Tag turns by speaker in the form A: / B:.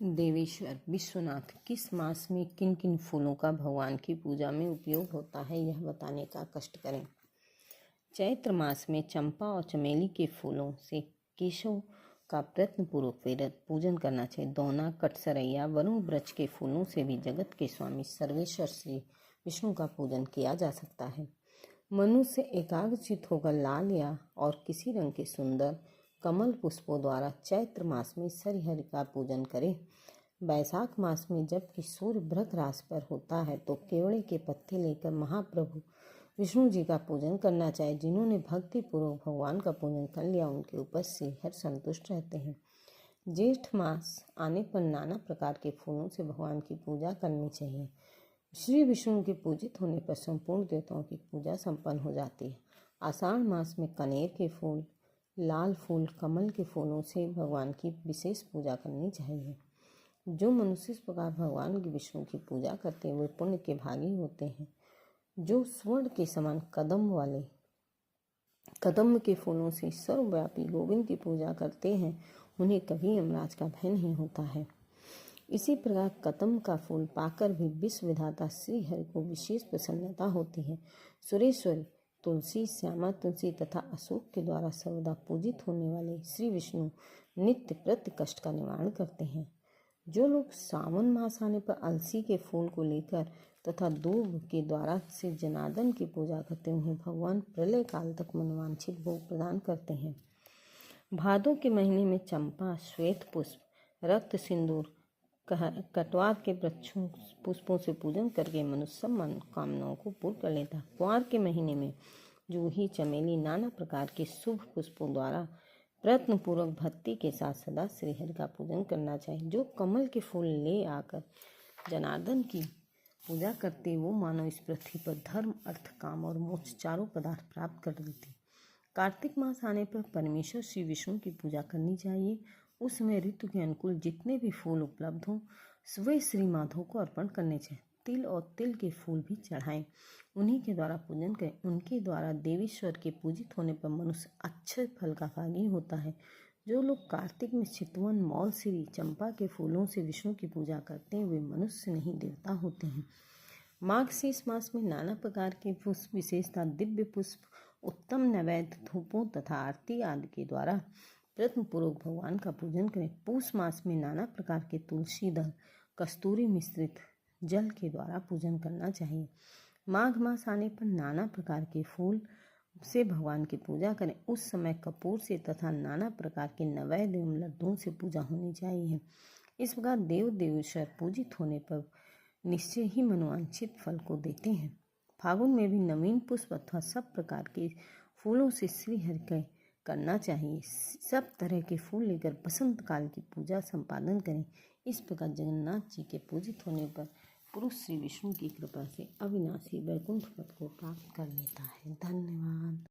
A: देवेश्वर विश्वनाथ किस मास में किन किन फूलों का भगवान की पूजा में उपयोग होता है, यह बताने का कष्ट करें। चैत्र मास में चंपा और चमेली के फूलों से केशव का प्रयत्नपूर्वक पूजन करना चाहिए। दौना, कटसरैया, वरुण वृक्ष के फूलों से भी जगत के स्वामी सर्वेश्वर श्री विष्णु का पूजन किया जा सकता है। मनुष्य एकाग्रचित होकर लाल या और किसी रंग के सुंदर कमल पुष्पों द्वारा चैत्र मास में श्रीहरि का पूजन करें। वैशाख मास में जबकि सूर्य वृक राशि पर होता है तो केवड़े के पत्ते लेकर महाप्रभु विष्णु जी का पूजन करना चाहिए। जिन्होंने भक्ति पूर्वक भगवान का पूजन कर लिया उनके ऊपर श्रीहरि संतुष्ट रहते हैं। ज्येष्ठ मास आने पर नाना प्रकार के फूलों से भगवान की पूजा करनी चाहिए। श्री विष्णु के पूजित होने पर संपूर्ण देवताओं की पूजा संपन्न हो जाती है। आषाढ़ मास में कनेर के फूल, लाल फूल, कमल के फूलों से भगवान की विशेष पूजा करनी चाहिए। जो मनुष्य इस प्रकार भगवान की विष्णु की पूजा करते हैं वे पुण्य के भागी होते हैं। जो स्वर्ण के समान कदम्ब के फूलों से सर्वव्यापी गोविंद की पूजा करते हैं उन्हें कभी यमराज का भय नहीं होता है। इसी प्रकार कदम्ब का फूल पाकर भी विश्व विधाता श्री हरि को विशेष प्रसन्नता होती है। सुरेश्वरी, तुलसी, श्यामा तुलसी तथा अशोक के द्वारा सर्वदा पूजित होने वाले श्री विष्णु नित्य प्रति कष्ट का निवारण करते हैं। जो लोग सावन मास आने पर अलसी के फूल को लेकर तथा दूब के द्वारा से जनार्दन की पूजा करते हैं उन्हें भगवान प्रलय काल तक मनवांछित भोग प्रदान करते हैं। भादों के महीने में चंपा, श्वेत पुष्प, रक्त सिंदूर, कटवार के वृक्षों पुष्पों से पूजन करके मनुष्य सब मनोकामनाओं को पूर्ण कर लेता है। कुंवार के महीने में जूही, चमेली, नाना प्रकार के शुभ पुष्पों द्वारा प्रयत्नपूर्वक भक्ति के साथ सदा श्रीहरि का पूजन करना चाहिए। जो कमल के फूल ले आकर जनार्दन की पूजा करते वो मानव इस पृथ्वी पर धर्म, अर्थ, काम और मोक्ष चारों पदार्थ प्राप्त कर लेते। कार्तिक मास आने पर परमेश्वर श्री विष्णु की पूजा करनी चाहिए। उस समय ऋतु के अनुकूल जितने भी फूल उपलब्ध हों वे श्री माधव को अर्पण करने चाहिए। तिल और तिल के फूल भी चढ़ाएं, उन्हीं के द्वारा पूजन करें। उनके द्वारा देवेश्वर के पूजित होने पर मनुष्य अच्छे फल का भागी होता है। जो लोग कार्तिक में चितवन, मौलसिरी, चंपा के फूलों से विष्णु की पूजा करते हैं वे मनुष्य नहीं देवता होते हैं। माघशीर्ष मास में नाना प्रकार के पुष्प, विशेषतः दिव्य पुष्प, उत्तम नैवेद्य, धूपों तथा आरती आदि के द्वारा प्रयत्नपूर्वक भगवान का पूजन करें। पूष मास में नाना प्रकार के तुलसी दल, कस्तूरी मिश्रित जल के द्वारा पूजन करना चाहिए। माघ मास आने पर नाना प्रकार के फूल से भगवान की पूजा करें। उस समय कपूर से तथा नाना प्रकार के नैवेद्य एवं लड्डुओं से पूजा होनी चाहिए। इस प्रकार देवेश्वर पूजित होने पर निश्चय ही मनोवांछित फल को देते हैं। फागुन में भी नवीन पुष्प अथवा सब प्रकार के फूलों से श्री हरि का करना चाहिए। सब तरह के फूल लेकर बसंत काल की पूजा संपादन करें। इस प्रकार जगन्नाथ जी के पूजित होने पर पुरुष श्री विष्णु की कृपा से अविनाशी वैकुंठ पद को प्राप्त कर लेता है। धन्यवाद।